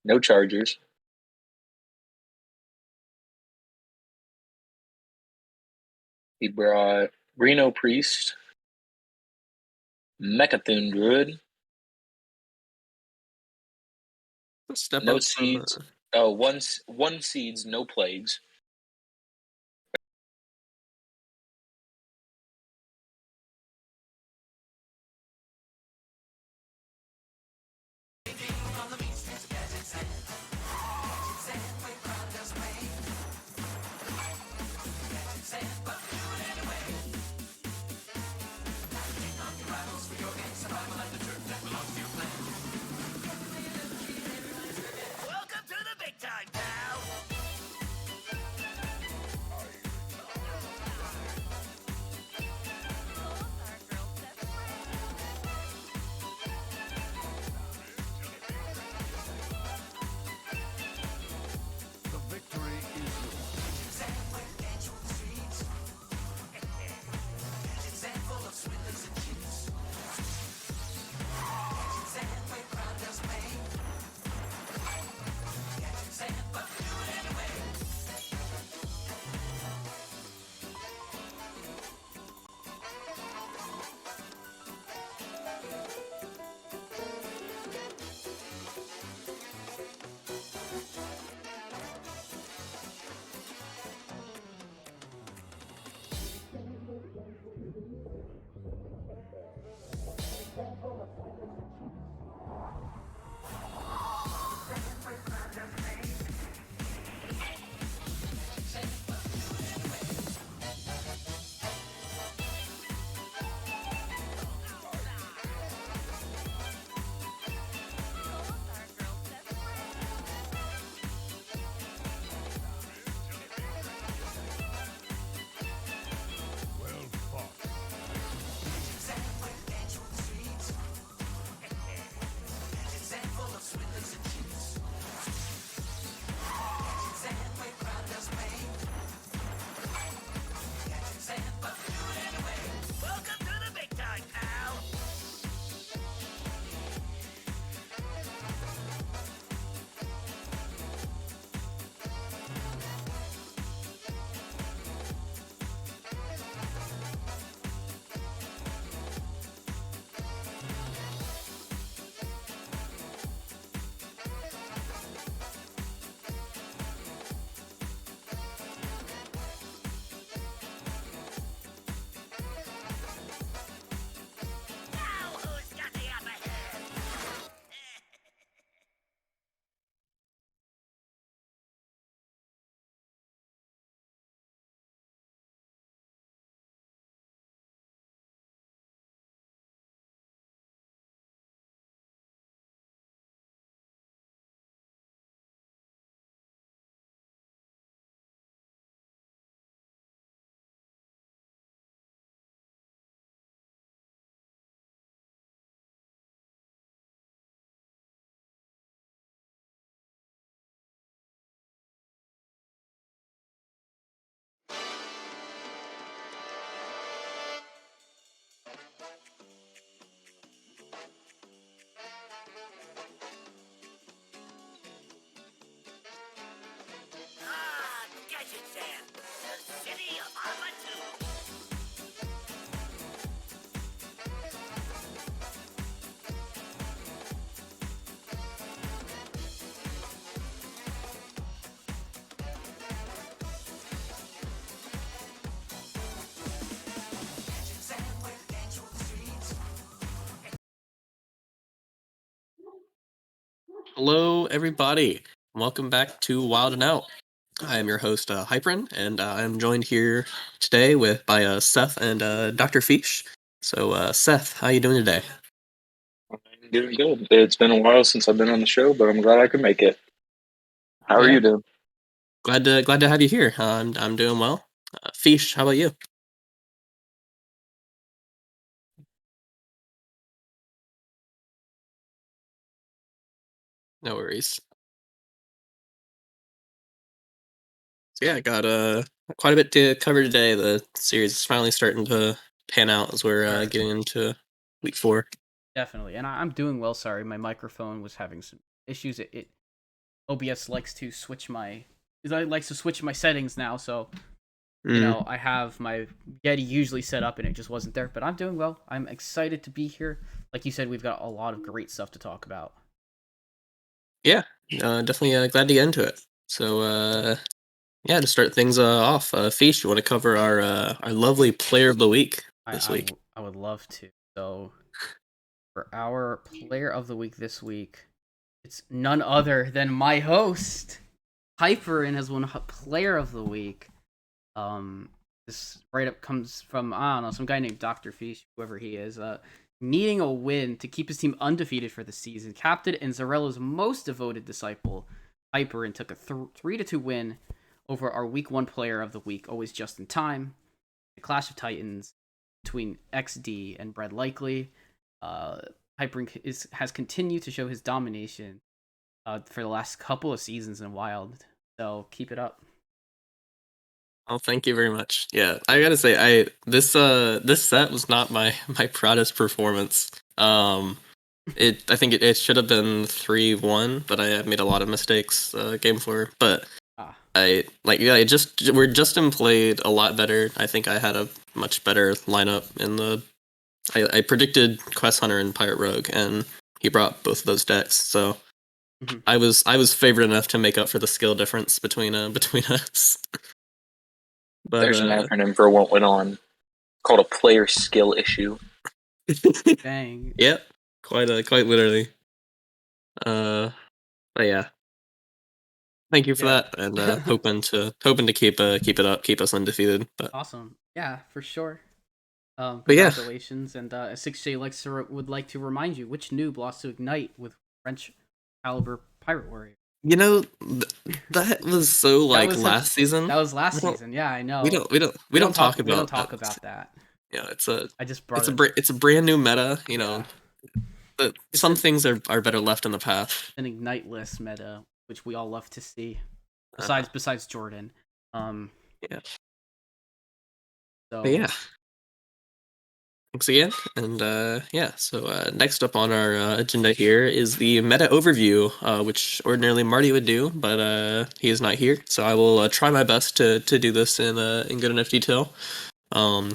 No Chargers. He brought Reno Priest, Mechathun Druid, Step no up from seeds. Oh, one seeds, no plagues. Welcome to the big time, pal! The victory is well fought. Welcome to the big time, pal! Now who's got the upper hand? Gadgetzan, the city of Armatu. Hello, everybody. Welcome back to Wildin Out. I am your host, Hyperen, and I'm joined here today by Seth and Dr. Fish. So, Seth, how you doing today? I'm doing good. It's been a while since I've been on the show, but I'm glad I could make it. How are Yeah. you doing? Glad to have you here. I'm doing well. Fish, how about you? No worries. So yeah, I got quite a bit to cover today. The series is finally starting to pan out as we're Sure. getting into week 4. Definitely. And I'm doing well. Sorry, my microphone was having some issues. It OBS likes to switch my settings now, so Mm. I have my Yeti usually set up and it just wasn't there. But I'm doing well. I'm excited to be here. Like you said, we've got a lot of great stuff to talk about. Yeah, definitely glad to get into it. So, yeah, to start things off, Fish, you want to cover our lovely player of the week this week? I would love to. So for our player of the week this week, it's none other than my host, Hyper, and has won player of the week. This write up comes from, I don't know, some guy named Dr. Fish, whoever he is, needing a win to keep his team undefeated for the season. Captain and Zarello's most devoted disciple, Hyper, and took a 3-2 win over our week 1 player of the week, always just in time. The Clash of Titans between XD and Bread Likely. Hyper has continued to show his domination for the last couple of seasons in Wild. So keep it up. Oh, thank you very much. Yeah, I gotta say, this set was not my proudest performance. I think it should have been 3-1, but I made a lot of mistakes game 4. But Justin played a lot better. I think I had a much better lineup in the. I predicted Quest Hunter and Pirate Rogue, and he brought both of those decks. So I was favored enough to make up for the skill difference between us. But, there's an acronym for what went on called a player skill issue. Dang. Yep, quite literally. But yeah, thank you for that, and hoping to keep it up, keep us undefeated. But awesome, yeah, for sure. yeah. Congratulations, and 6J would like to remind you which noob lost to Ignite with French caliber Pirate Warrior. That was so last season. That was last season. Yeah, I know. We don't talk about that. Yeah, it's a brand new meta. Some things are better left in the past. An Ignite-less meta, which we all love to see. Besides Jordan. Yeah. So but yeah. Thanks again, and so next up on our agenda here is the meta overview, which ordinarily Marty would do, but he is not here, so I will try my best to do this in good enough detail. So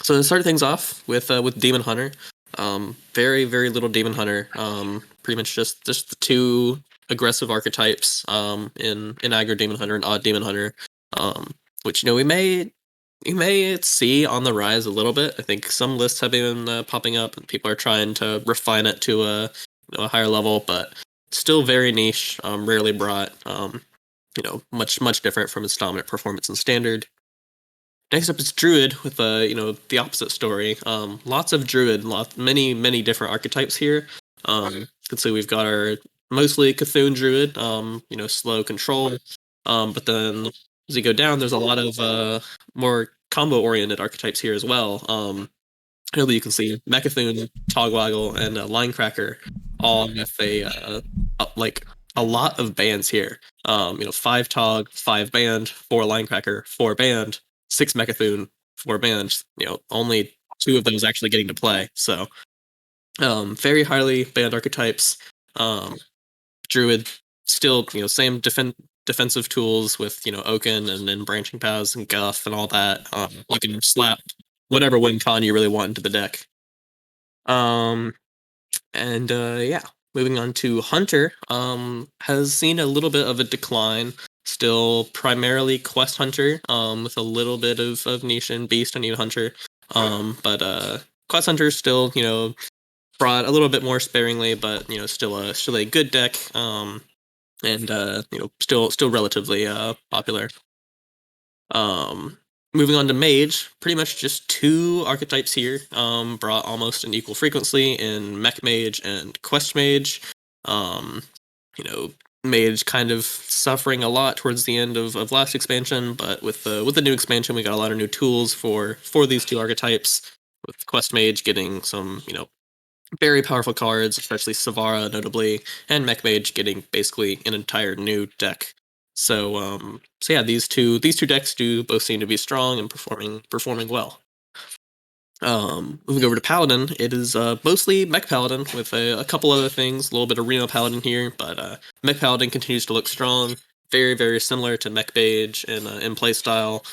to start things off with Demon Hunter, very little Demon Hunter, pretty much just the two aggressive archetypes in aggro Demon Hunter and odd Demon Hunter, which we may see on the rise a little bit. I think some lists have been popping up, and people are trying to refine it to a higher level, but still very niche, rarely brought. Much different from its dominant performance in Standard. Next up is Druid with the opposite story. Lots of Druid, many different archetypes here. You can see we've got our mostly Cthulhu Druid, slow control. But then as you go down, there's a lot of more combo-oriented archetypes here as well. Here you can see Mechathune, Togwaggle, and Linecracker, all with a lot of bands here. 5 Tog, 5 band, 4 Linecracker, 4 band, 6 Mechathune, 4 band. Only 2 of those actually getting to play. So, very highly banned archetypes. Druid still, same defensive tools with Oaken and then branching paths and Guff and all that. You can slap whatever win con you really want into the deck. Moving on to Hunter, has seen a little bit of a decline. Still primarily Quest Hunter, with a little bit of niche and Beast and Hunter. But Quest Hunter still brought a little bit more sparingly, but still a good deck. And still relatively popular. Moving on to Mage, pretty much just 2 archetypes here, brought almost an equal frequency in Mech Mage and Quest Mage. Mage kind of suffering a lot towards the end of last expansion, but with the new expansion, we got a lot of new tools for these 2 archetypes. With Quest Mage getting some very powerful cards, especially Savara notably, and Mech Mage getting basically an entire new deck. So yeah, these two decks do both seem to be strong and performing well. Moving over to Paladin, it is mostly Mech Paladin with a couple other things, a little bit of Reno Paladin here, but Mech Paladin continues to look strong, very, very similar to Mech Mage in playstyle.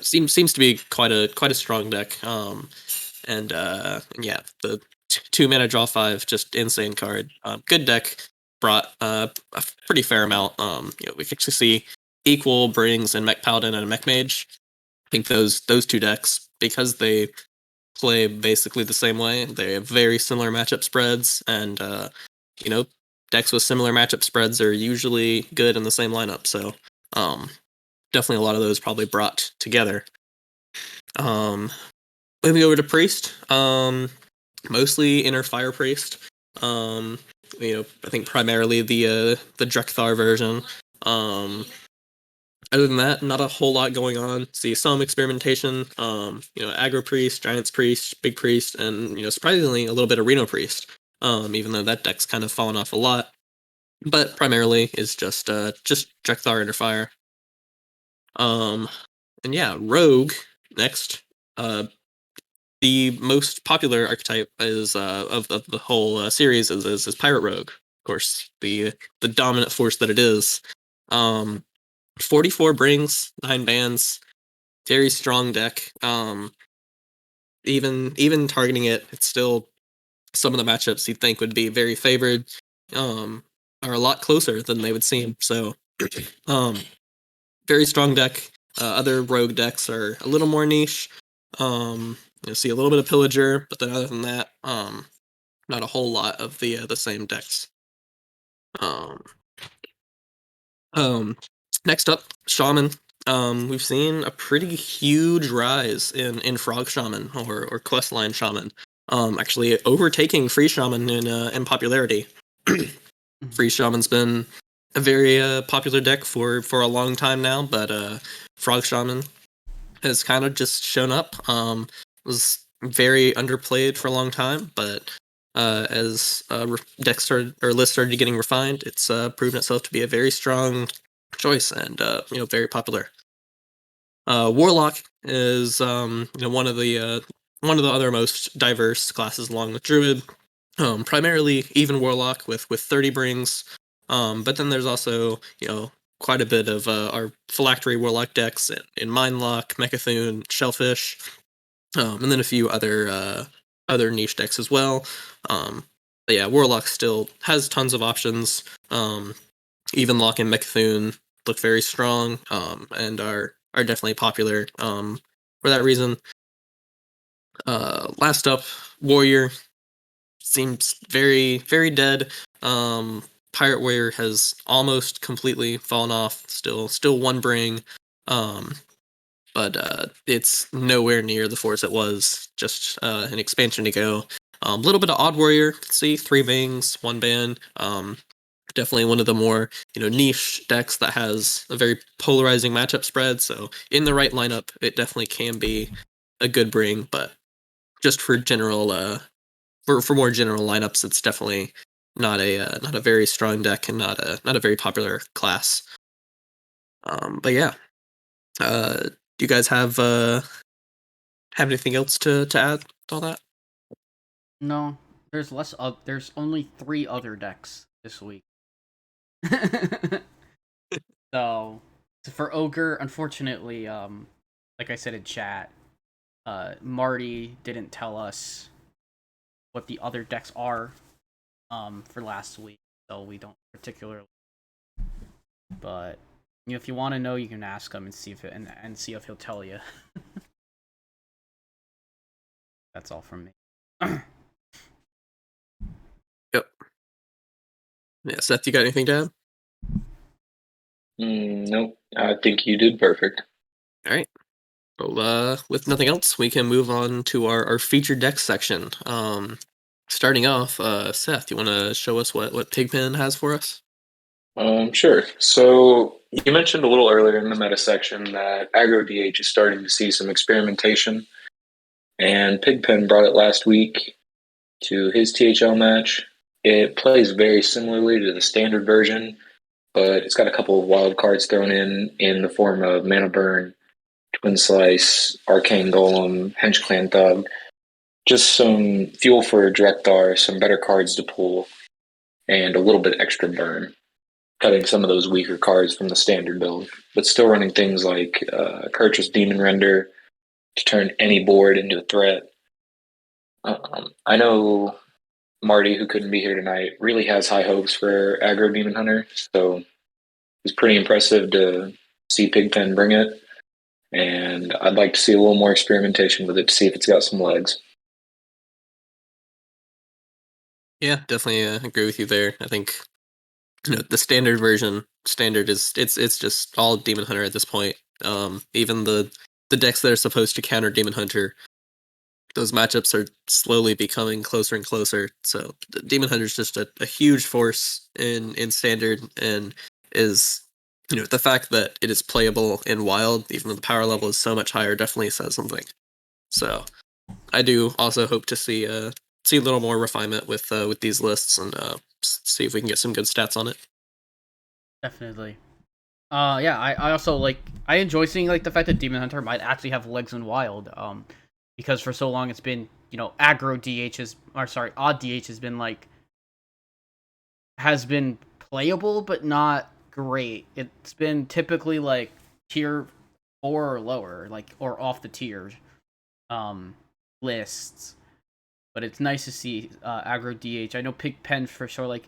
Seems to be quite a strong deck. And yeah, the 2 mana draw 5, just insane card. Good deck, brought a pretty fair amount. We can actually see equal brings in Mech Paladin and Mech Mage. I think those two decks, because they play basically the same way, they have very similar matchup spreads, and decks with similar matchup spreads are usually good in the same lineup. So definitely a lot of those probably brought together. Moving over to Priest, mostly Inner Fire Priest. I think primarily the Drekthar version. Other than that, not a whole lot going on. See some experimentation. Aggro Priest, Giants Priest, Big Priest, and surprisingly a little bit of Reno Priest. Even though that deck's kind of fallen off a lot, but primarily is just Drekthar Inner Fire. And yeah, Rogue next. The most popular archetype is of the whole series is Pirate Rogue. Of course, the dominant force that it is. 44 brings, 9 bans, very strong deck. Even targeting it, it's still some of the matchups you'd think would be very favored. Are a lot closer than they would seem. So, very strong deck. Other rogue decks are a little more niche. You'll see a little bit of Pillager, but then other than that, not a whole lot of the same decks. Next up, Shaman. We've seen a pretty huge rise in Frog Shaman or Questline Shaman. Actually overtaking Free Shaman in popularity. Free Shaman's been a very popular deck for a long time now, but Frog Shaman has kind of just shown up. Was very underplayed for a long time, but as decks lists started getting refined, it's proven itself to be a very strong choice and very popular. Warlock is one of the other most diverse classes along with Druid. Primarily even Warlock with 30 brings, but then there's also quite a bit of our Phylactery Warlock decks in Mindlock, Mechathune, Shellfish, and then a few other niche decks as well. But yeah, Warlock still has tons of options. Even Lock and Mechathune look very strong, and are definitely popular for that reason. Last up, Warrior seems very, very dead. Pirate Warrior has almost completely fallen off. Still one bring, but it's nowhere near the force it was just an expansion ago. A little bit of Odd Warrior, see 3 bangs, 1 ban. Definitely one of the more niche decks that has a very polarizing matchup spread. So in the right lineup, it definitely can be a good bring. But just for general, for more general lineups, it's definitely not a very strong deck and not a very popular class. But yeah, do you guys have anything else to add to all that? No, there's less. There's only 3 other decks this week. So for Ogre, unfortunately, like I said in chat, Marty didn't tell us what the other decks are for last week, so we don't particularly. But if you want to know, you can ask him and see if he'll tell you. That's all from me. Yep. Yeah, Seth, you got anything to add? Nope. I think you did perfect. All right. Well, with nothing else, we can move on to our featured deck section. Starting off, Seth, you want to show us what Pigpen has for us? Sure. So you mentioned a little earlier in the meta section that aggro DH is starting to see some experimentation, and Pigpen brought it last week to his THL match. It plays very similarly to the standard version, but it's got a couple of wild cards thrown in the form of Mana Burn, Twin Slice, Arcane Golem, Hench Clan Thug. Just some fuel for Drekthar, some better cards to pull, and a little bit extra burn. Cutting some of those weaker cards from the standard build, but still running things like Purchase Demon Render to turn any board into a threat. I know Marty, who couldn't be here tonight, really has high hopes for Aggro Demon Hunter, so it's pretty impressive to see Pigpen bring it, and I'd like to see a little more experimentation with it to see if it's got some legs. Yeah, definitely agree with you there. I think the standard version, standard is it's just all Demon Hunter at this point. Even the decks that are supposed to counter Demon Hunter, those matchups are slowly becoming closer and closer. So Demon Hunter is just a huge force in standard, and is the fact that it is playable in wild, even though the power level is so much higher, definitely says something. So I do also hope to see a little more refinement with these lists, and see if we can get some good stats on it. Definitely. Yeah, I also I enjoy seeing the fact that Demon Hunter might actually have legs in wild. Because for so long it's been, aggro odd DH has been playable but not great. It's been typically tier 4 or lower, or off the tier lists. But it's nice to see aggro DH. I know Pigpen for sure,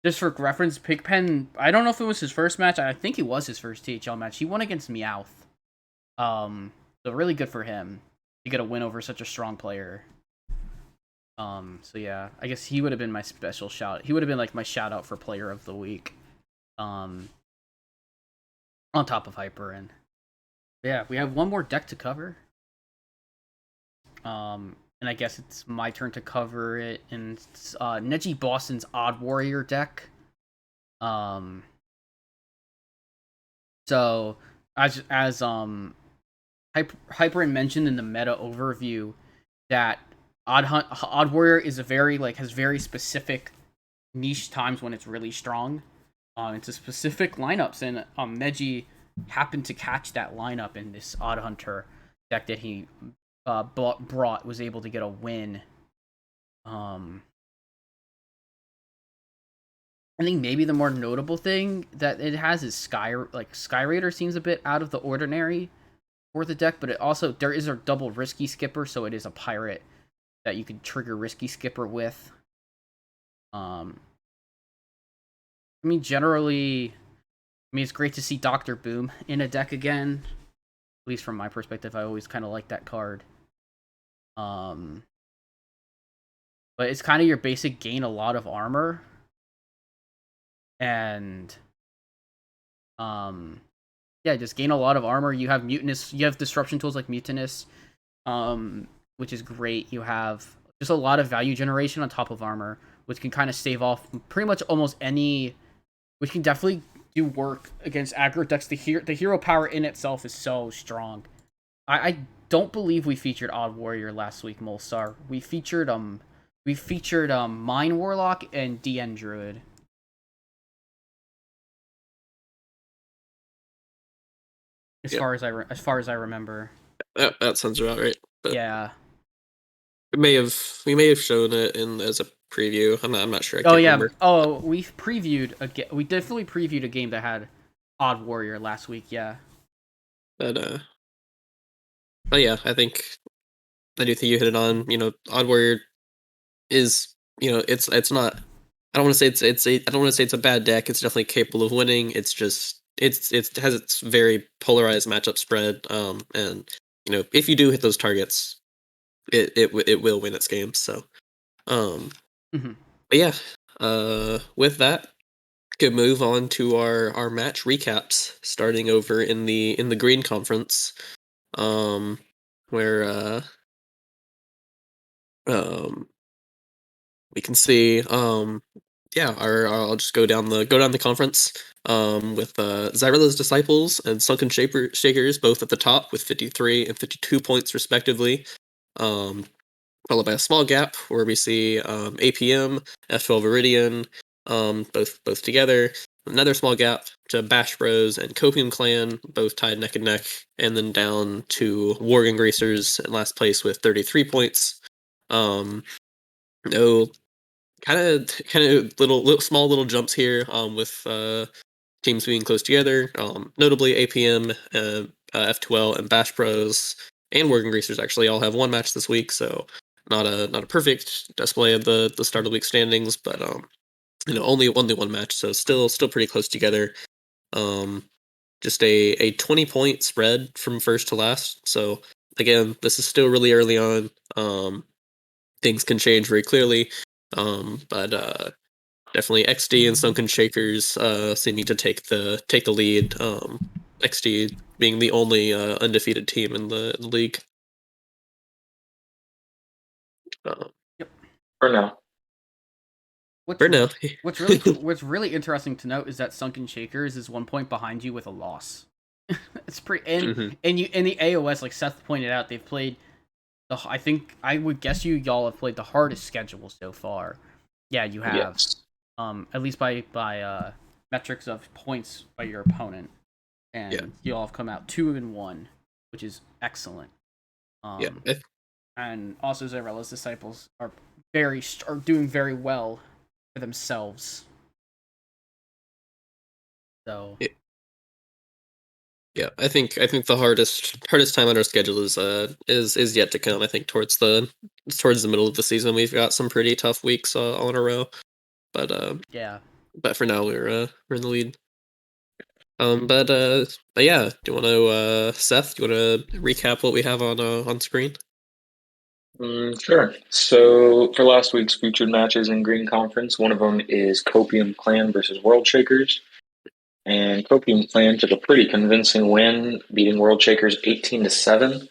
just for reference, Pigpen, I don't know if it was his first match. I think it was his first THL match. He won against Meowth. So really good for him to get a win over such a strong player. So yeah, I guess he would have been my special shout. He would have been my shout out for player of the week. On top of Hyper, and yeah, we have one more deck to cover. And I guess it's my turn to cover it. And it's Neji Boston's Odd Warrior deck. So as Hyper mentioned in the meta overview, that Odd Warrior is has very specific niche times when it's really strong. It's a specific lineups, and Neji happened to catch that lineup in this Odd Hunter deck that he was able to get a win. I think maybe the more notable thing that it has is Sky Raider seems a bit out of the ordinary for the deck, but it also, there is a double Risky Skipper, so it is a pirate that you can trigger Risky Skipper with. Generally, it's great to see Dr. Boom in a deck again. At least from my perspective, I always kind of like that card. But it's kind of your basic gain a lot of armor. And yeah, just gain a lot of armor. You have Mutinous, you have disruption tools like Mutinous, which is great. You have just a lot of value generation on top of armor, which can kind of stave off pretty much almost any, which can definitely do work against aggro decks. The hero power in itself is so strong. I don't believe we featured Odd Warrior last week, Molsar. We featured Mine Warlock and DN Druid. As far as I remember. That sounds about right. But yeah. we may have shown it as a preview. I'm not sure. I can't remember. Oh, we definitely previewed a game that had Odd Warrior last week. Yeah. But yeah, I do think you hit it on. Odd Warrior is, it's not. I don't want to say it's a bad deck. It's definitely capable of winning. It's just it has its very polarized matchup spread. And if you do hit those targets, it will win its games. So, Mm-hmm. But yeah, with that, could move on to our match recaps, starting over in the Green Conference, where we can see I'll just go down the conference with Zyrilla's Disciples and Sunken Shakers both at the top with 53 and 52 points respectively. Followed by a small gap where we see APM, F12 Iridian, both together, another small gap to Bash Bros and Copium Clan, both tied neck and neck, and then down to Worgen Greasers in last place with 33 points. No, kind of little small little jumps here with teams being close together. Notably, APM, F2L, and Bash Bros and Worgen Greasers actually all have one match this week, so not a perfect display of the start of the week standings, but only one match, so still pretty close together. Just a 20-point spread from first to last. So again, this is still really early on. Things can change very clearly. But definitely XD and Sunken Shakers seeming to take the lead. XD being the only undefeated team in the league. For now. What's really interesting to note is that Sunken Shakers is 1 point behind you with a loss. It's pretty and you in the AOS, like Seth pointed out, they've played I think I would guess y'all have played the hardest schedule so far. Yeah, you have. Yes. At least by metrics of points by your opponent, and y'all have come out 2-1, which is excellent. And also Zarella's disciples are doing very well for themselves. So yeah, I think the hardest time on our schedule is yet to come. I think towards the middle of the season, we've got some pretty tough weeks all in a row. But but for now we're in the lead. But yeah, do you want to Seth? Do you want to recap what we have on screen? Sure. So for last week's featured matches in Green Conference, one of them is Copium Clan versus World Shakers. And Copium Clan took a pretty convincing win, beating World Shakers 18-7.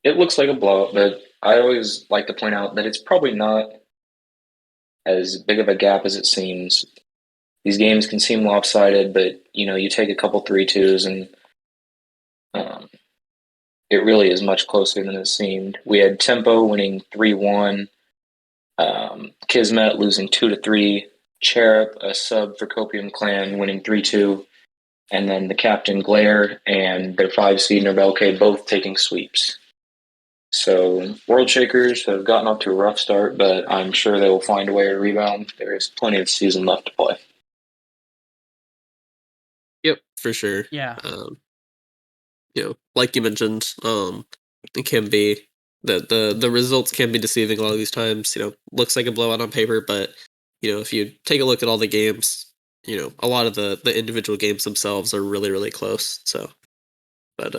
It looks like a blowout, but I always like to point out that it's probably not as big of a gap as it seems. These games can seem lopsided, but you take a couple 3-2s and it really is much closer than it seemed. We had Tempo winning 3-1, Kismet losing 2-3, Cherub, a sub for Copium Clan, winning 3-2, and then the captain Glare and their 5 seed Norbelke both taking sweeps. So World Shakers have gotten off to a rough start, but I'm sure they will find a way to rebound. There is plenty of season left to play. Yep, for sure. Yeah. Like you mentioned, it can be the results can be deceiving a lot of these times. Looks like a blowout on paper, but if you take a look at all the games, a lot of the individual games themselves are really, really close. So, but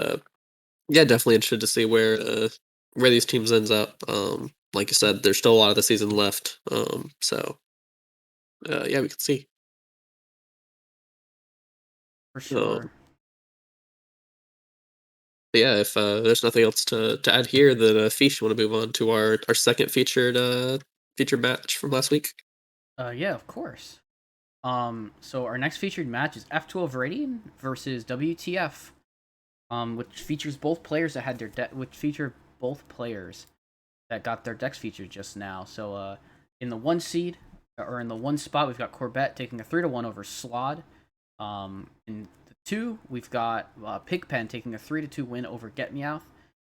yeah, definitely interested to see where these teams ends up. Like you said, there's still a lot of the season left. So yeah, we can see. For sure. Yeah, if there's nothing else to add here, then Fish, you want to move on to our second featured match from last week? Yeah, of course. So our next featured match is F12 Viridian versus WTF, which features both players that had that got their decks featured just now. So in the 1 seed or in the 1 spot, we've got Corbett taking a 3-1 over Slod. In 2, we've got Pigpen taking a 3-2 win over Get Meowth.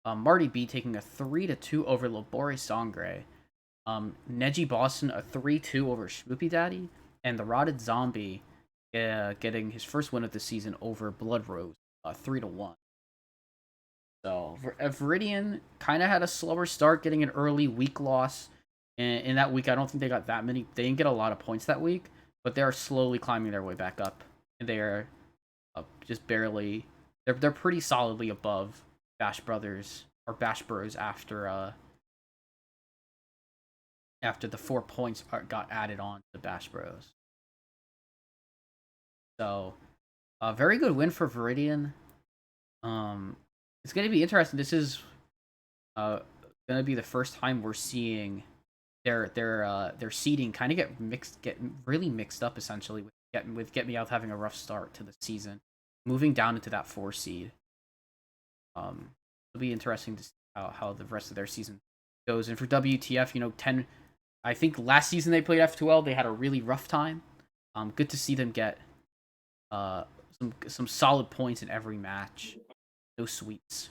Marty B taking a 3-2 over Labore Sangre. Neji Boston a 3-2 over Schmoopy Daddy. And the Rotted Zombie getting his first win of the season over Blood Rose, 3-1. So Viridian kind of had a slower start, getting an early week loss. In that week, I don't think they got that many. They didn't get a lot of points that week, but they are slowly climbing their way back up. And they are just barely. They're pretty solidly above Bash Brothers or Bash Bros after the 4 points got added on to Bash Bros. So, a very good win for Viridian. It's going to be interesting. This is going to be the first time we're seeing their seeding kind of get really mixed up, essentially, with Get Me Out having a rough start to the season, moving down into that 4 seed. It'll be interesting to see how the rest of their season goes. And for WTF, I think last season they played F2L, they had a really rough time. Good to see them get some solid points in every match. No sweeps.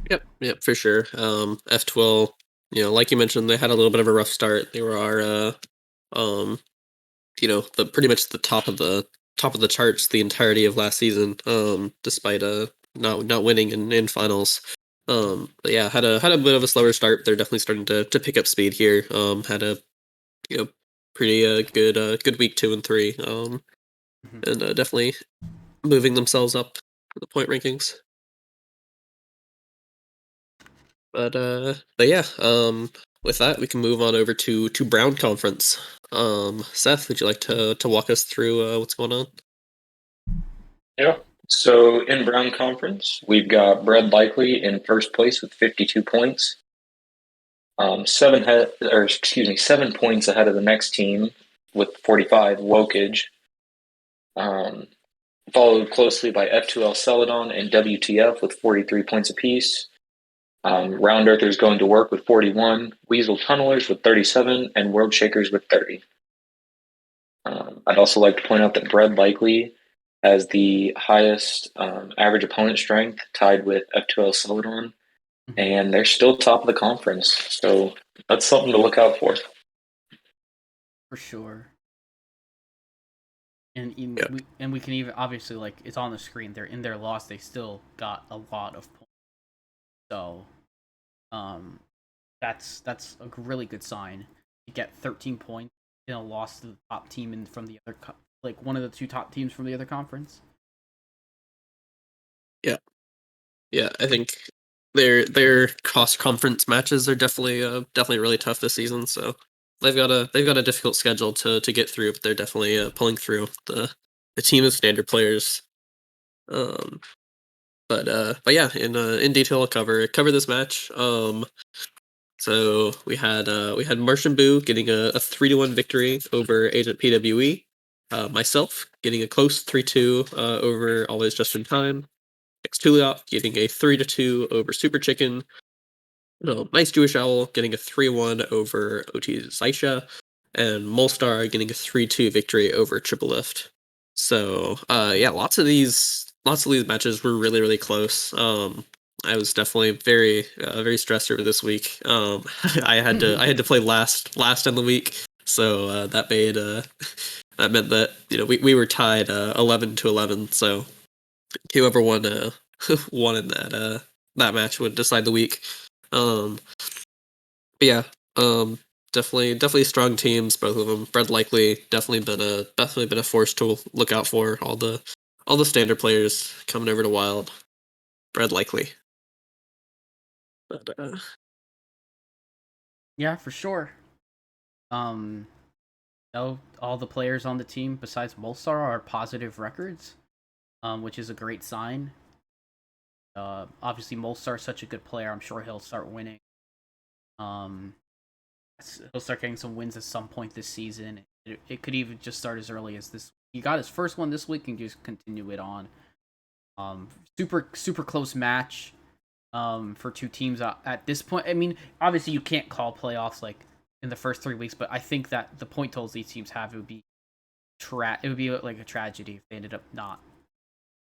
Yep, for sure. F12, like you mentioned, they had a little bit of a rough start. They were the pretty much the top of the charts the entirety of last season, despite not winning in finals. But yeah, had a bit of a slower start. They're definitely starting to pick up speed here. Had a pretty good week 2 and 3. And definitely moving themselves up the point rankings. But yeah, with that we can move on over to Brown Conference. Seth, would you like to walk us through what's going on? Yeah. So in Brown Conference, we've got Bread Likely in first place with 52 points. 7 points ahead of the next team with 45, Wokage. Followed closely by F2L Celadon and WTF with 43 points apiece. Round Earthers Going to Work with 41, Weasel Tunnelers with 37, and World Shakers with 30. I'd also like to point out that Bread Likely has the highest average opponent strength, tied with F2L Celadon, and they're still top of the conference. So that's something to look out for. For sure. And Yep. we can even, obviously, like, it's on the screen. They're in their loss. They still got a lot of points. So, that's a really good sign. You get 13 points in a loss to the top team from the other, one of the 2 top teams from the other conference. Yeah, I think their cross conference matches are definitely really tough this season. So they've got a difficult schedule to get through, but they're definitely pulling through. The team of standard players. But yeah, in detail, I'll cover this match. So we had Martian Boo getting a 3-1 victory over Agent PWE. Myself getting a close 3-2 over Always Just in Time. Xtuliop getting a 3-2 over Super Chicken. Nice Jewish Owl getting a 3-1 over OT Zaisha. And Molstar getting a 3-2 victory over Triple Lift. So yeah, lots of these matches were really, really close. I was definitely very stressed over this week. I had to play last in the week, so that meant that we were tied 11-11. So whoever won won in that match would decide the week. But yeah, definitely strong teams, both of them. Bread Likely definitely been a force to look out for. All the standard players coming over to Wild. Bread Likely. But Yeah, for sure. All the players on the team besides Molstar are positive records, which is a great sign. Obviously, Molstar is such a good player. I'm sure he'll start winning. He'll start getting some wins at some point this season. It could even just start as early as this. He got his first one this week and just continue it on. Super close match. For 2 teams at this point. I mean, obviously you can't call playoffs like in the first 3 weeks, but I think that the point totals these teams have, it would be like a tragedy if they ended up not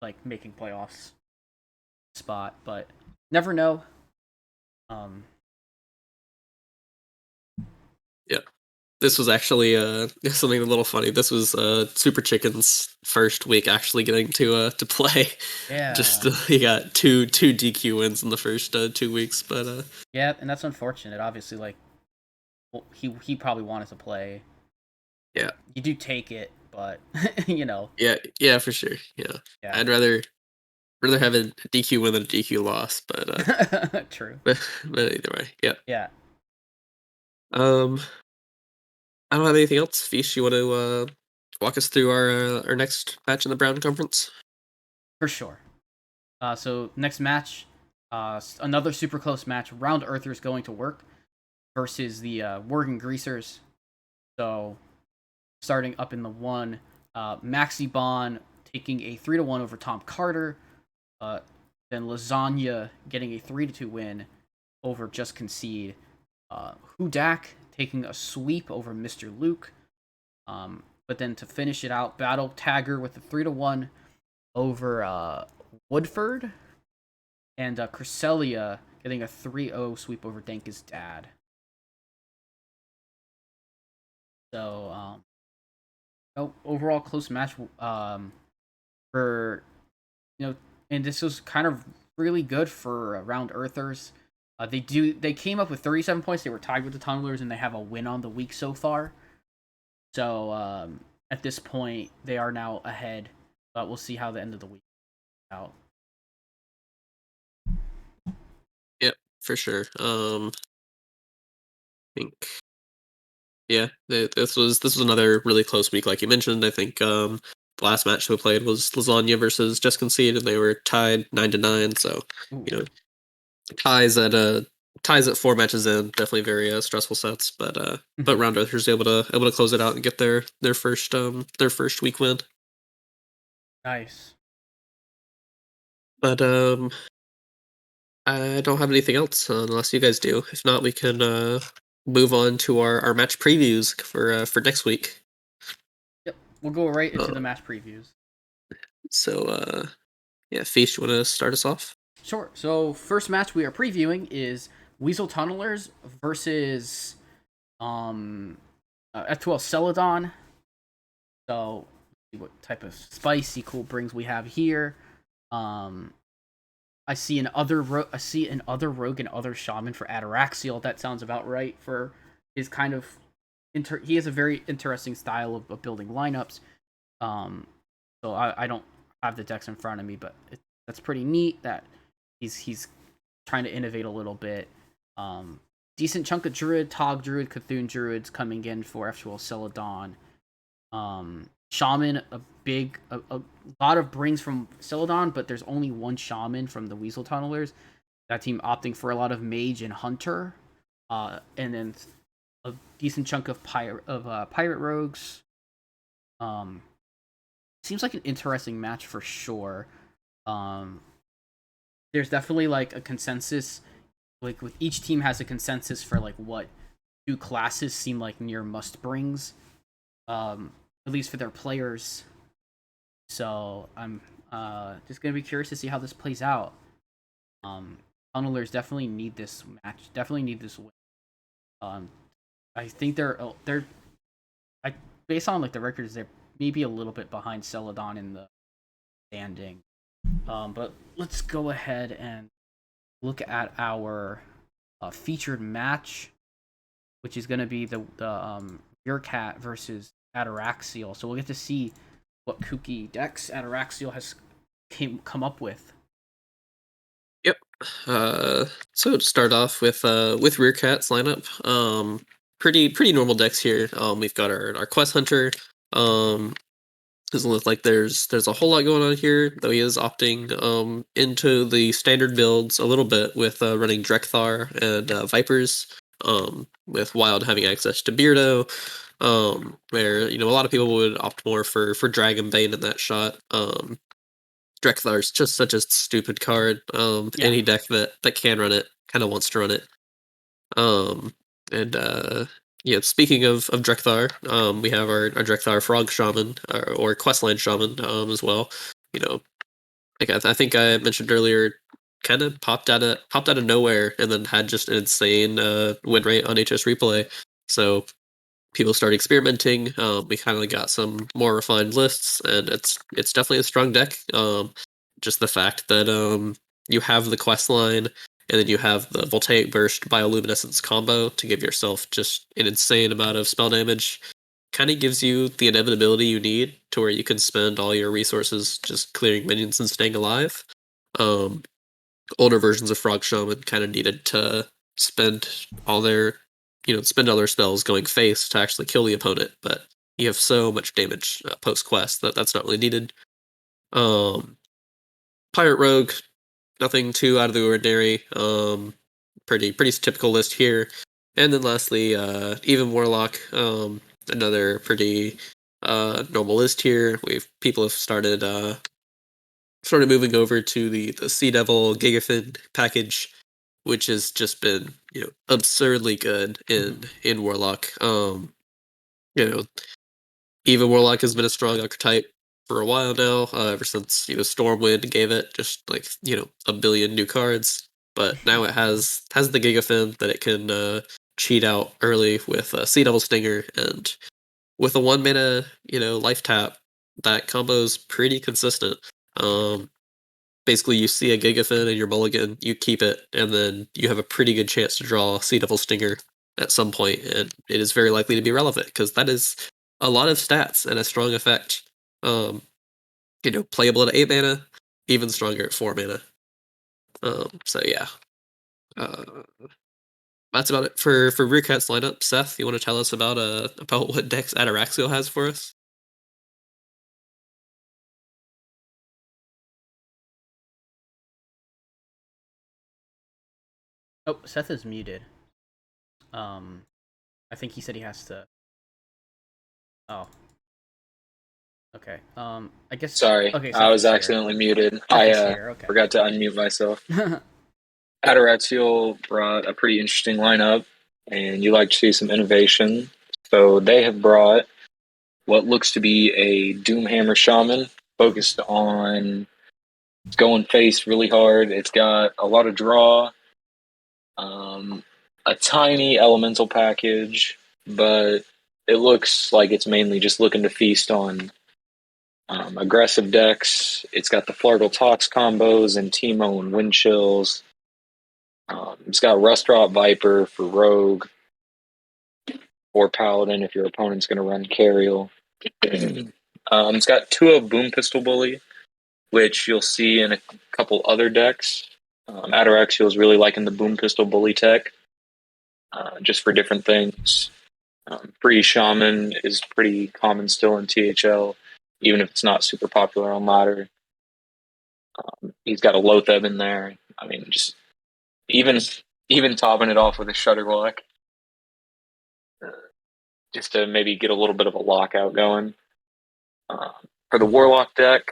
like making playoffs spot. But never know. Yeah, this was actually something a little funny. This was Super Chicken's first week actually getting to play. Yeah. Just he got two DQ wins in the first 2 weeks, but yeah, and that's unfortunate. Obviously, like, well, he probably wanted to play. Yeah, you do take it, but Yeah, for sure. Yeah. I'd rather have a DQ win than a DQ loss, but true. but either way, yeah. Yeah. I don't have anything else. Fish, you want to walk us through our next match in the Brown Conference? For sure. So next match, another super close match. Round Earthers Going to Work versus the Worgen Greasers. So starting up in the 1, Maxi Bond taking a 3-1 over Tom Carter. Then Lasagna getting a 3-2 win. over Just Concede. Hudak taking a sweep over Mr. Luke. But then to finish it out, Battle Tagger with a 3-1 over Woodford. And Cresselia getting a 3-0 sweep over Danka's dad. So, overall close match. For and this was kind of really good for Round Earthers. They came up with 37 points. They were tied with the Tunnelers, and they have a win on the week so far. So at this point, they are now ahead. But we'll see how the end of the week out. Yep, for sure. I think, yeah, this was another really close week, like you mentioned. I think the last match we played was Lasagna versus Just Concede, and they were tied 9-9. So Ooh. Ties at 4 matches in, definitely very stressful sets. But Round Earthers able to close it out and get their first week win. Nice. But I don't have anything else unless you guys do. If not, we can move on to our match previews for next week. Yep, we'll go right into the match previews. So yeah, Feast, you want to start us off? Sure. So first match we are previewing is Weasel Tunnelers versus F12 Celadon. So see what type of spicy cool brings we have here. I see an other rogue and other shaman for Ataraxial. That sounds about right for his kind of he has a very interesting style of building lineups. So I don't have the decks in front of me, but that's pretty neat that he's trying to innovate a little bit. Decent chunk of Druid, Tog Druid, Cthulhu Druids coming in for F12 Celadon. Shaman, a lot of brings from Celadon, but there's only one Shaman from the Weasel Tunnelers. That team opting for a lot of Mage and Hunter, and then a decent chunk of Pirate Rogues. Seems like an interesting match for sure. There's definitely like a consensus, like with each team has a consensus for like what 2 classes seem like near must brings, at least for their players. So I'm just gonna be curious to see how this plays out. Tunnelers definitely need this match, definitely need this win. I think they're based on like the records, they're maybe a little bit behind Celadon in the standing. But let's go ahead and look at our featured match, which is going to be the Rearcat versus Ataraxial. So we'll get to see what kooky decks Ataraxial has come up with. Yep. So to start off with Rearcat's lineup, pretty normal decks here. We've got our Quest Hunter. Doesn't look like there's a whole lot going on here, though he is opting into the standard builds a little bit with running Drekthar and Vipers, with Wild having access to Beardo, where a lot of people would opt more for Dragonbane in that shot. Drekthar's just such a stupid card. Any deck that can run it kind of wants to run it. Yeah, speaking of Drekthar, we have our Drekthar Frog Shaman, or Questline Shaman, as well. Like I think I mentioned earlier, kind of popped out of nowhere and then had just an insane win rate on HS Replay. So people started experimenting. We kind of got some more refined lists, and it's definitely a strong deck. Just the fact that you have the quest line, and then you have the Voltaic Burst Bioluminescence combo to give yourself just an insane amount of spell damage. Kind of gives you the inevitability you need to where you can spend all your resources just clearing minions and staying alive. Older versions of Frog Shaman kind of needed to spend all their spells going face to actually kill the opponent, but you have so much damage post quest that's not really needed. Pirate Rogue, nothing too out of the ordinary. Pretty typical list here. And then lastly, even Warlock, another pretty normal list here. People have started moving over to the Sea Devil Gigafin package, which has just been absurdly good in Warlock. Even Warlock has been a strong archetype for a while now, ever since Stormwind gave it just like a billion new cards. But now it has the Gigafin that it can cheat out early with Sea Devil Stinger, and with a 1 mana life tap, that combo's pretty consistent. Basically, you see a Gigafin in your mulligan, you keep it, and then you have a pretty good chance to draw Sea Devil Stinger at some point, and it is very likely to be relevant because that is a lot of stats and a strong effect. Playable at 8 mana, even stronger at 4 mana. So yeah, that's about it for Recat's lineup. Seth, you want to tell us about what decks Ataraxio has for us? Oh, Seth is muted. I think he said he has to. Oh. Okay. I guess. Sorry, Okay, I was Seth is here. accidentally muted. Seth is I here, okay. forgot to unmute myself. Ataraxio brought a pretty interesting lineup, and you like to see some innovation. So they have brought what looks to be a Doomhammer Shaman, focused on going face really hard. It's got a lot of draw, a tiny elemental package, but it looks like it's mainly just looking to feast on aggressive decks. It's got the Flargle Tox combos and Teemo and Wind Chills. It's got Rustdrop Viper for Rogue or Paladin if your opponent's going to run Cariel. It's got 2 of Boom Pistol Bully, which you'll see in a couple other decks. Ataraxio is really liking the Boom Pistol Bully tech, just for different things. Free Shaman is pretty common still in THL, even if it's not super popular on ladder. He's got a Lotheb in there. I mean, just even topping it off with a Shutterlock, just to maybe get a little bit of a lockout going. For the Warlock deck,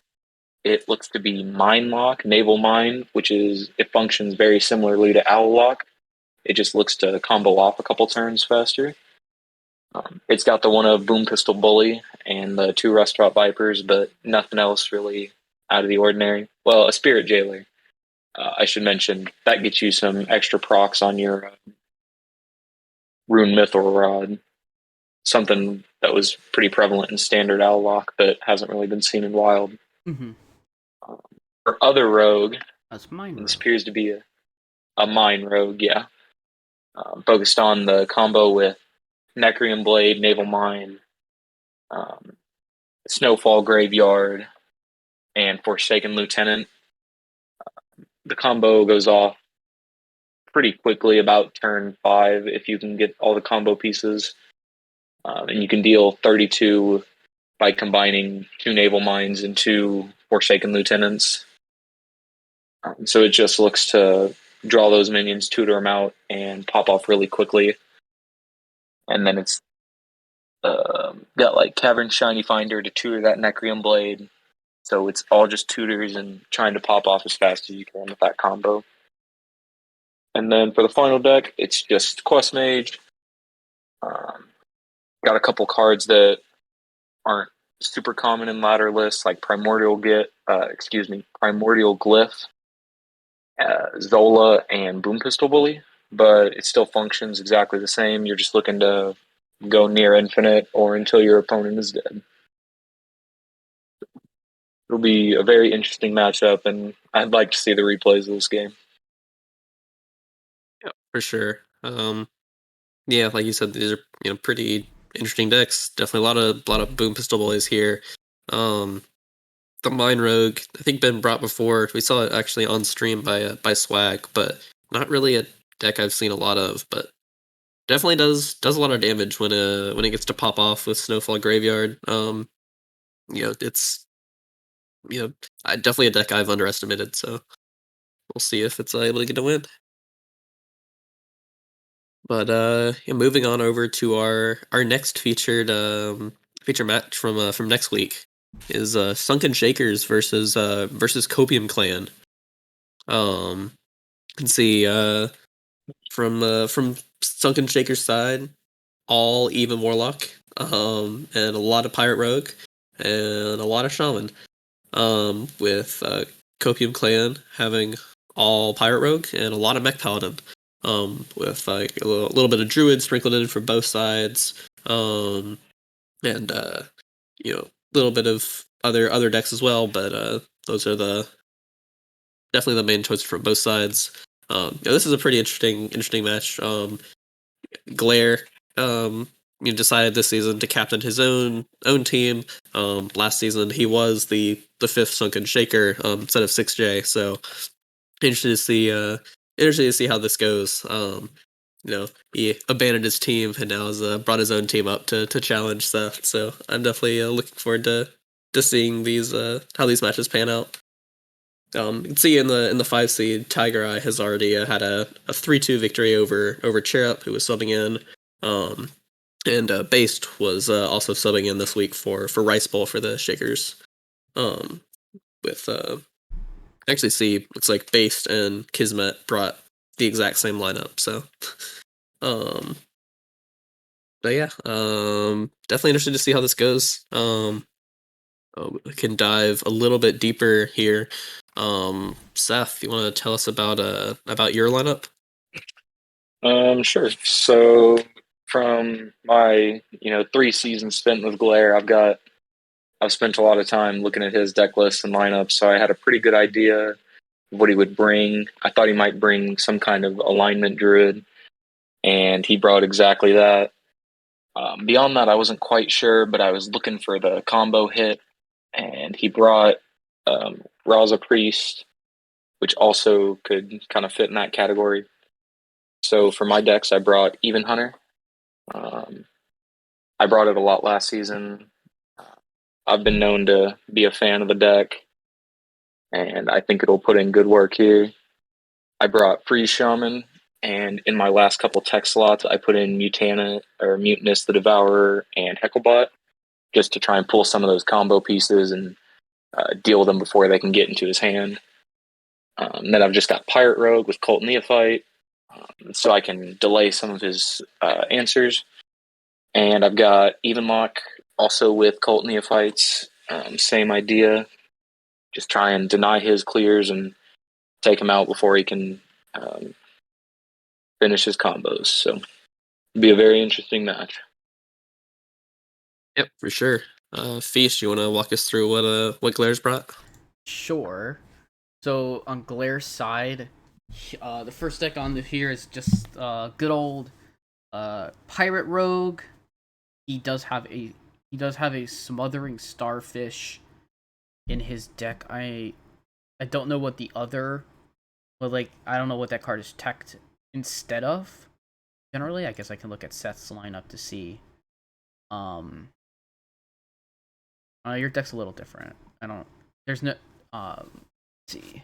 it looks to be Mine Lock, Naval Mine, which it functions very similarly to Owl Lock. It just looks to combo off a couple turns faster. It's got the 1 of Boom Pistol Bully and the 2 Rustdrop Vipers, but nothing else really out of the ordinary. Well, a Spirit Jailer. I should mention, that gets you some extra procs on your Rune Mythor Rod. Something that was pretty prevalent in standard Owl Lock, but hasn't really been seen in Wild. Mm-hmm. For other Rogue, That's mine. this appears to be a Mine Rogue, yeah. Focused on the combo with Necrium Blade, Naval Mine, Snowfall Graveyard, and Forsaken Lieutenant. The combo goes off pretty quickly, about turn 5, if you can get all the combo pieces. And you can deal 32 by combining 2 Naval Mines and 2 Forsaken Lieutenants. So it just looks to draw those minions, tutor them out, and pop off really quickly. And then it's got like Cavern Shiny Finder to tutor that Necrium Blade. So it's all just tutors and trying to pop off as fast as you can with that combo. And then for the final deck, it's just Quest Mage. Got a couple cards that aren't super common in ladder lists, like Primordial Glyph, Zola, and Boom Pistol Bully. But it still functions exactly the same. You're just looking to go near infinite or until your opponent is dead. It'll be a very interesting matchup, and I'd like to see the replays of this game. Yeah, for sure. Yeah, like you said, these are pretty interesting decks. Definitely a lot of Boom Pistol Boys here. The Mine Rogue, I think, been brought before. We saw it actually on stream by Swag, but not really a deck I've seen a lot of. But definitely does a lot of damage when it gets to pop off with Snowfall Graveyard. It's definitely a deck I've underestimated. So we'll see if it's able to get a win. But moving on over to our next feature match from next week is Sunken Shakers versus Copium Clan. You can see from Sunken Shaker's side, all even Warlock, and a lot of Pirate Rogue, and a lot of Shaman. With Copium Clan having all Pirate Rogue and a lot of Mech Paladin. With like a little bit of Druid sprinkled in from both sides. And a little bit of other decks as well, but those are definitely the main choice from both sides. This is a pretty interesting match. Glare decided this season to captain his own team. Last season he was the fifth Sunken Shaker instead of 6J. So interested to see how this goes. He abandoned his team and now has brought his own team up to challenge Seth. So I'm definitely looking forward to seeing these how these matches pan out. You can see in the 5 seed, Tiger Eye has already had a 3-2 victory over Cherub, who was subbing in. And Based was also subbing in this week for Rice Bowl for the Shakers. With actually see looks like Based and Kismet brought the exact same lineup. So, but yeah, definitely interested to see how this goes. We can dive a little bit deeper here. Seth, you want to tell us about your lineup? Sure. So from my 3 seasons spent with Glare, I've spent a lot of time looking at his deck list and lineup, so I had a pretty good idea of what he would bring. I thought he might bring some kind of alignment druid, and he brought exactly that. Beyond that, I wasn't quite sure, but I was looking for the combo hit, and he brought Raza Priest, which also could kind of fit in that category. So for my decks, I brought Even Hunter. I brought it a lot last season. I've been known to be a fan of the deck, and I think it'll put in good work here. I brought Freeze Shaman, and in my last couple tech slots, I put in Mutinous the Devourer and Hecklebot, just to try and pull some of those combo pieces and deal with them before they can get into his hand. Then I've just got Pirate Rogue with Cult Neophyte, so I can delay some of his answers. And I've got Evenlock also with Cult Neophytes, same idea. Just try and deny his clears and take him out before he can finish his combos. So it'll be a very interesting match. Yep, for sure. Feast, you want to walk us through what Glare's brought? Sure. So on Glare's side, the first deck on here is just good old Pirate Rogue. He does have a Smothering Starfish in his deck. I don't know what the other, but I don't know what that card is teched instead of. Generally, I guess I can look at Seth's lineup to see. Your deck's a little different. There's no. Let's see.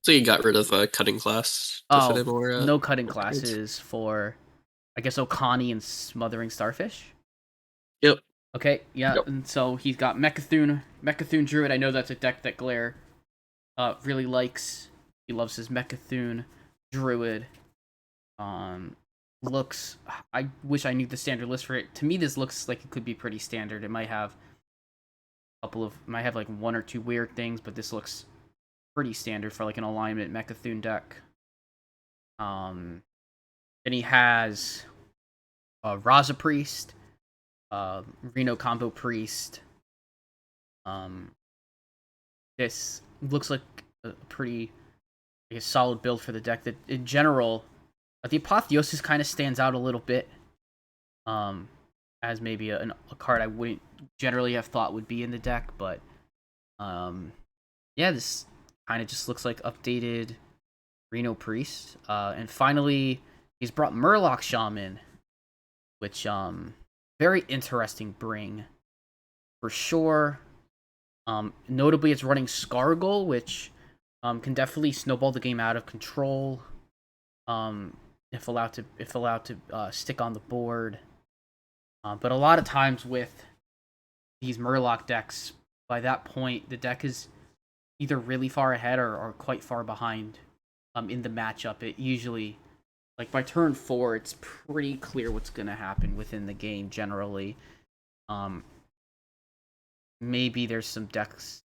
So you got rid of Cutting Class to fit in more. No cutting classes for, I guess, Okani and Smothering Starfish. Yep. Okay, yeah, Yep. And so he's got Mechathune Druid. I know that's a deck that Glare really likes. He loves his Mechathune Druid. Looks. I wish I knew the standard list for it. To me, this looks like it could be pretty standard. It might have like 1 or 2 weird things, but this looks pretty standard for like an alignment Mechathune deck. Then he has Raza Priest, Reno Combo Priest. This looks like a pretty solid build for the deck. That in general, the Apotheosis kind of stands out a little bit. As maybe a card I wouldn't generally have thought would be in the deck, but yeah, this kind of just looks like updated Reno Priest. And finally, he's brought Murloc Shaman, which very interesting bring for sure. Notably, it's running Scargle, which can definitely snowball the game out of control. If allowed to stick on the board. But a lot of times with these Murloc decks, by that point, the deck is either really far ahead or quite far behind in the matchup. It usually like by turn 4, it's pretty clear what's gonna happen within the game generally. Maybe there's some decks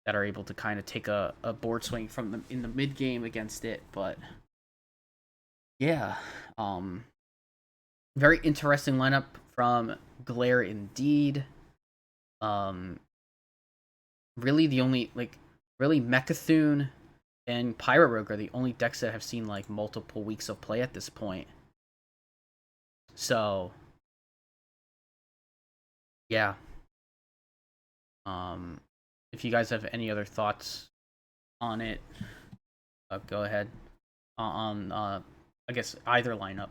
that are able to kind of take a board swing from them in the mid game against it, but yeah, very interesting lineup from Glare indeed. Really the only really Mechathune and Pyro Rogue are the only decks that have seen like multiple weeks of play at this point. So yeah. If you guys have any other thoughts on it, go ahead. I guess either lineup.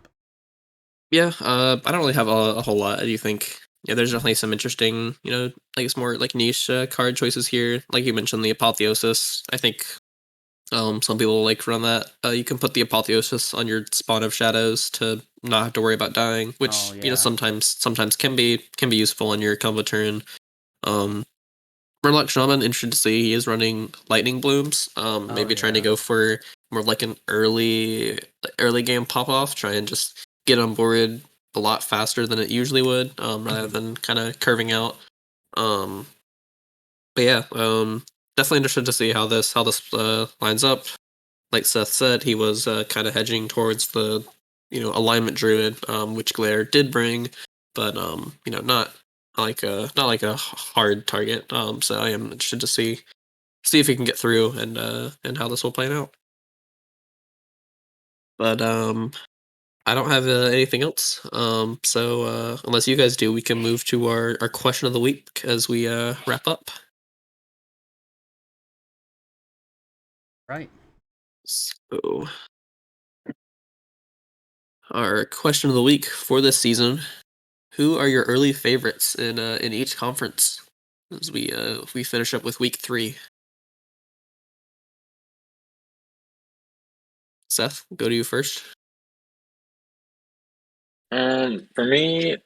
Yeah, I don't really have a whole lot. I do think, yeah, there's definitely some interesting, like it's more like niche card choices here. Like you mentioned, the Apotheosis. I think some people like run that. You can put the Apotheosis on your Spawn of Shadows to not have to worry about dying, which sometimes can be useful on your combo turn. Murloc Shaman, interested to see he is running Lightning Blooms. Maybe trying to go for more like an early game pop off, try and just get on board a lot faster than it usually would, rather than kind of curving out. But yeah, definitely interested to see how this lines up. Like Seth said, he was kind of hedging towards the alignment druid, which Glare did bring, but not like a hard target. So I am interested to see if he can get through and how this will play out. But I don't have anything else. So unless you guys do, we can move to our question of the week as we wrap up. Right. So our question of the week for this season: who are your early favorites in each conference? As we finish up with week 3. Seth, go to you first. For me,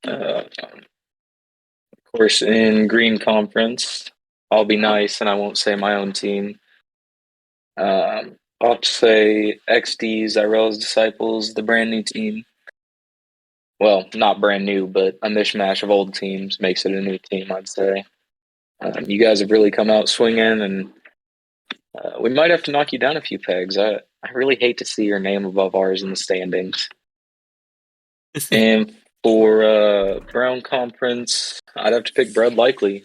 of course, in Green Conference, I'll be nice and I won't say my own team. I'll have to say XD's Irel's Disciples, the brand new team. Well, not brand new, but a mishmash of old teams makes it a new team, I'd say. You guys have really come out swinging, and we might have to knock you down a few pegs. I really hate to see your name above ours in the standings. And for Brown Conference, I'd have to pick Bread Likely.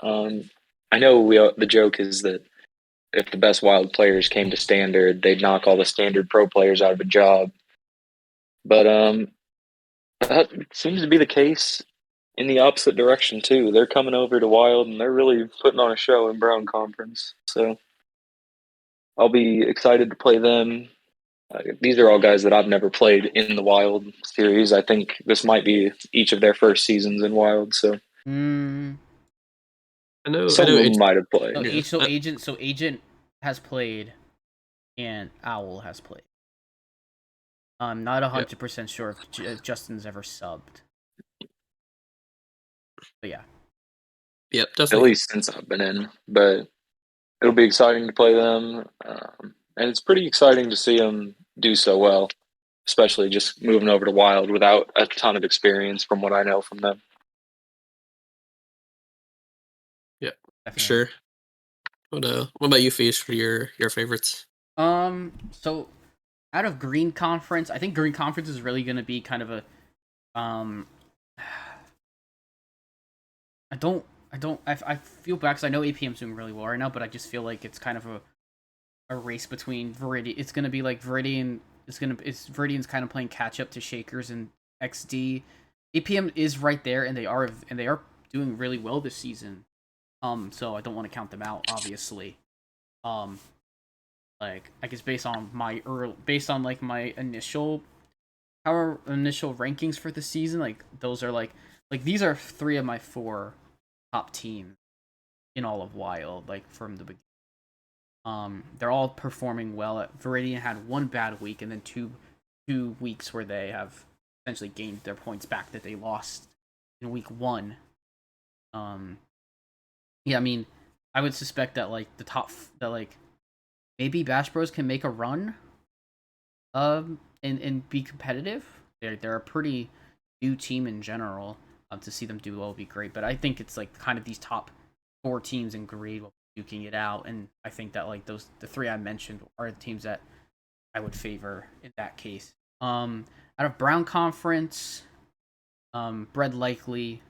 I know the joke is that if the best wild players came to standard, they'd knock all the standard pro players out of a job. But that seems to be the case in the opposite direction too. They're coming over to wild and they're really putting on a show in Brown Conference. So I'll be excited to play them. These are all guys that I've never played in the wild series. I think this might be each of their first seasons in wild. So I know some of them might have played. Agent has played, and Owl has played. I'm not 100% sure if Justin's ever subbed. But yeah. Yep, definitely. At least since I've been in. But it'll be exciting to play them. And it's pretty exciting to see them do so well, especially just moving over to wild without a ton of experience from what I know from them. Yeah, definitely. Sure. What about you, Fish, for your favorites? So out of Green Conference, I think Green Conference is really going to be kind of a I feel bad because I know APM's doing really well right now, but I just feel like it's kind of a race between Viridian. It's going to be like Viridian Viridian's kind of playing catch up to Shakers and XD. APM is right there, and they are doing really well this season. So I don't want to count them out, obviously. Like I guess based on my initial rankings for the season, like those are like these are 3 of my 4 top teams in all of Wild, like from the beginning. They're all performing well. Viridian had 1 bad week and then two weeks where they have essentially gained their points back that they lost in week 1. Yeah, I mean, I would suspect that like maybe Bash Bros can make a run. and be competitive. They're a pretty new team in general. To see them do well would be great, but I think it's like kind of these top 4 teams in grade will be duking it out, and I think that like the 3 I mentioned are the teams that I would favor in that case. Out of Brown Conference, Bread Likely,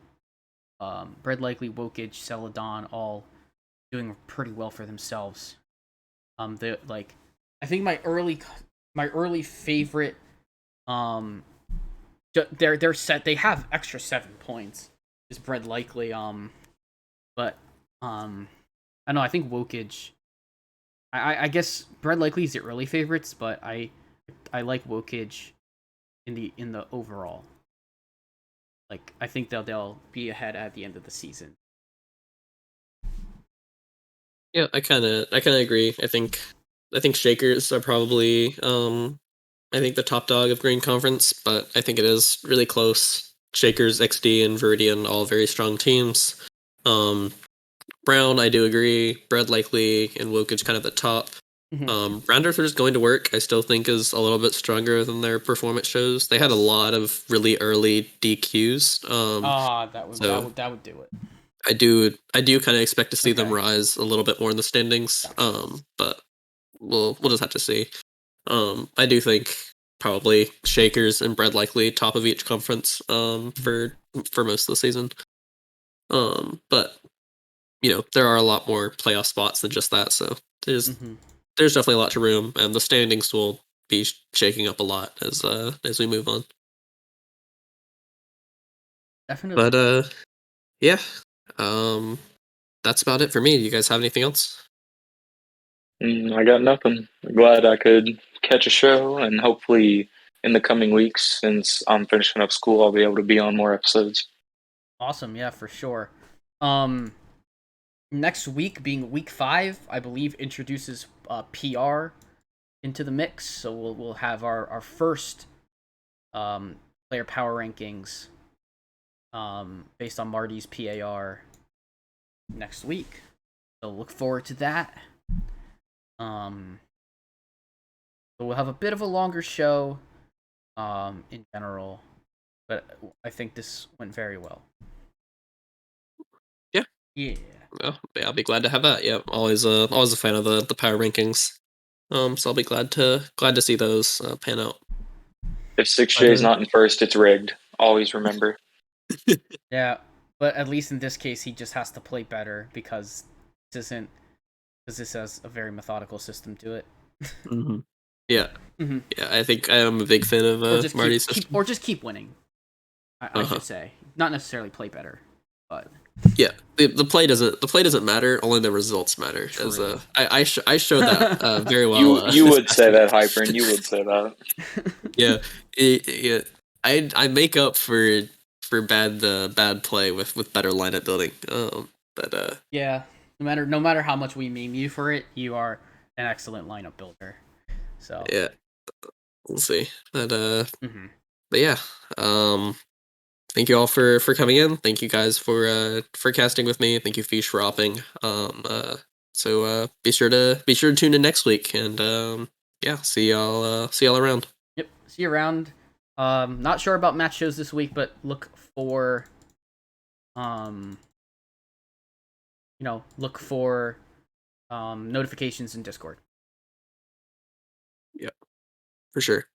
Wokage, Celadon, all doing pretty well for themselves. The like, I think my early favorite, they're set. They have extra 7 points. Is Bread Likely, but I don't know. I think Wokage. I guess Bread Likely is the early favorites, but I like Wokage in the overall. Like, I think they'll be ahead at the end of the season. Yeah, I kind of agree. I think Shakers are probably I think the top dog of Green Conference, but I think it is really close. Shakers, XD, and Viridian, all very strong teams. Brown, I do agree. Bread Likely and Wokage kind of the top. Round Earthers Going to Work, I still think is a little bit stronger than their performance shows. They had a lot of really early DQs. That would do it. I do kind of expect to see them rise a little bit more in the standings. But we'll just have to see. I do think probably Shakers and Bread Likely top of each conference for most of the season. But there are a lot more playoff spots than just that, so there's definitely a lot to room, and the standings will be shaking up a lot as we move on. Definitely. But yeah, that's about it for me. Do you guys have anything else? I got nothing. Glad I could catch a show, and hopefully in the coming weeks, since I'm finishing up school, I'll be able to be on more episodes. Awesome, yeah, for sure. Next week, being week 5, I believe introduces PR into the mix, so we'll have our first player power rankings based on Marty's PAR next week. So look forward to that. So we'll have a bit of a longer show in general, but I think this went very well. Yeah. Well, yeah, I'll be glad to have that. Yeah, always a fan of the power rankings. So I'll be glad to see those pan out. If 6J is not in first, it's rigged. Always remember. Yeah, but at least in this case, he just has to play better because this has a very methodical system to it. Yeah, yeah. I think I am a big fan of Marty's system. Or just keep winning. I should say, not necessarily play better, but yeah, the play doesn't matter. Only the results matter. True. As I showed that very well. You would say that, Hyper, and you would say that. Yeah, yeah. I make up for bad play with better lineup building. But yeah, no matter how much we meme you for it, you are an excellent lineup builder. So yeah, we'll see. But yeah. Thank you all for coming in. Thank you guys for casting with me. Thank you, Fish, for opping. So be sure to tune in next week, and yeah, see y'all around. Yep, see you around. Not sure about match shows this week, but look for notifications in Discord. Yeah, for sure.